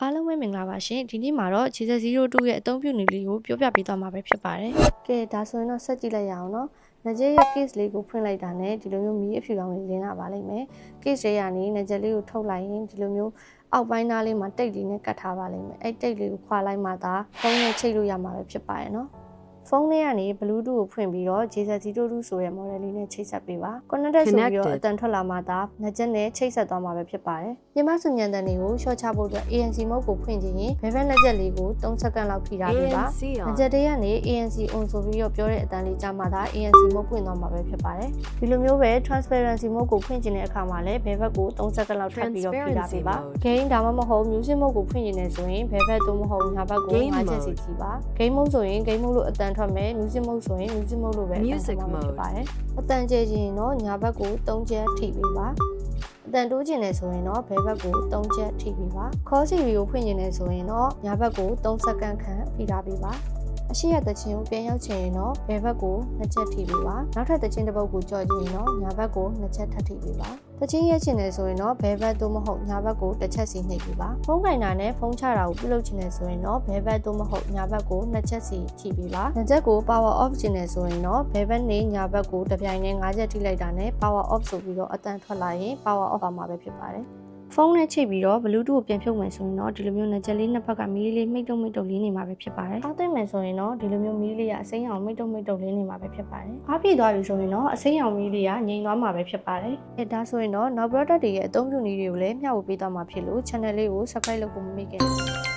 အားလုံးပဲမင်္ဂလာပါရှင်ဒီနေ့မှာတော့ GZ02 ရဲ့အသုံးပြုနည်းလေးကိုပြောပြပေးသွားမှာပဲဖြစ်ပါတယ်ကဲဒါဆိုရင်တော့ဆက်ကြည့်လိုက်ရအောင်နော်ငကြက်ရဲ့ case လေးကိုဖွင့်လိုက်တာနဲ့ဒီလိုမျိုးမီးအဖြူရောင်လေးလင်းလာပါလိမ့်မယ် case တွေကနေငကြက်လေးကိုထုတ်လိုက်ရင်ဒီလိုမျိုးအောက်ပိုင်းသားလေးမှာတိတ်လေးနဲ့ကတ်ထားပါလိမ့်မယ်အဲ့တိတ်လေးကိုခွာလိုက်မှသာဖုန်းနဲ့ချိတ်လို့ရမှာပဲဖြစ်ပါရဲ့နော်ဖုန်းထဲကနေ Bluetooth ကိုဖွင့်ပြီးတော့ GZ02 ဆိုတဲ့ model လေးနဲ့ချိတ်ဆက်ပေးပါ connected ဆိုပြီးတော့အတန်ထွက်လာမှသာငကြက်နဲ့ချိတ်ဆက်သွားမှာပဲဖြစ်ပါတယ်မြမစုညံတန်တွေကိုရှော့ချဖို့အတွက် ANC mode ကိုဖွင့်ခြင်းရင်ဘယ်ဘက်ငကြက်လေးကို3စက္ကန့်လောက်ဖိထားပေးပါငကြက်တွေကနေ ANC on ဆိုပြီးတော့ပြောတဲ့အတန်လေးကြားမှသာ ANC mode ဖွင့်သွားမှာပဲဖြစ်ပါတယ်ဒီလိုမျိုးပဲ transparency mode ကိုဖွင့်ခြင်းတဲ့အခါမှာလည်းဘယ်ဘက်ကို3စက္ကန့်လောက်ထပ်ပြီးတော့ဖိထားပေးပါ gain ဒါမှမဟုတ် music mode ကိုဖွင့်ခြင်းနဲ့ဆိုရင်ဘယ်ဘက်သို့မဟုတ်ညာဘက်ကို5ချက်စီကြည့်ပါ game mode ဆိုရင် game mode လို့အတန်ထွက်မယ် music mode ဆိုရင် music mode လို့ပဲအတန်ထွက်မှာဖြစ်ပါတယ်အတန်ကျခြင်းတော့ညာဘက်ကို3ချက်ထိပေးပါအတန်တိုးကျင်နေဆိုရင်တော့ဘယ်ဘက်ကို3ချက်ထိပေးပါခေါ်စီဗီကိုဖွင့်ကျင်နေဆိုရင်တော့ညာဘက်ကို3စက္ကန့်ခန့်ဖိထားပေးပါအရှိရတချင်းကိုပြန်ရောက်ချင်ရင်တော့ဘယ်ဘက်ကို2ချက်ထိပေးပါနောက်ထပ်တချင်းတစ်ပုတ်ကိုကြော်ချင်ရင်တော့ညာဘက်ကို2ချက်ထပ်ထိပေးပါတချင်းရက်ချင်နေဆိုရင်တော့ဘယ်ဘက်သို့မဟုတ်ညာဘက်ကိုတစ်ချက်စီနှိပ်ပေးပါဖုန်းကင်တာနဲ့ဖုန်းချတာကိုပြုလုပ်ချင်နေဆိုရင်တော့ဘယ်ဘက်သို့မဟုတ်ညာဘက်ကို2ချက်စီထိပေးပါနှစ်ချက်ကို power off ချင်နေဆိုရင်တော့ဘယ်ဘက်နဲ့ညာဘက်ကိုတစ်ပြိုင်နဲ့5ချက်ထိလိုက်တာနဲ့ power off ဆိုပြီးတော့အတန်ထွက်လာရင် power off ပါမှာပဲဖြစ်ပါတယ်ဖုန်းနဲ့ချိတ်ပြီးတော့ Bluetooth ကိုပြန်ဖြုတ်မယ်ဆိုရင်တော့ဒီလိုမျိုးငကြက်လေးနှစ်ဖက်ကမီးလေးမိတ်တုံလေးနေမှာပဲဖြစ်ပါတယ်။အားသွင်းမယ်ဆိုရင်တော့ဒီလိုမျိုးမီးလေးကအစိမ်းအောင်မိတ်တုံလေးနေမှာပဲဖြစ်ပါတယ်။အားပြည့်သွားပြီဆိုရင်တော့အစိမ်းအောင်မီးလေးကငြိမ်သွားမှာပဲဖြစ်ပါတယ်။ဒါဆိုရင်တော့နောက် product တွေရဲ့အသုံးပြုနည်းတွေကိုလည်းမျှဝေပေးသွားမှာဖြစ်လို့ channel လေးကို subscribe လုပ်ဖို့မမေ့ခင်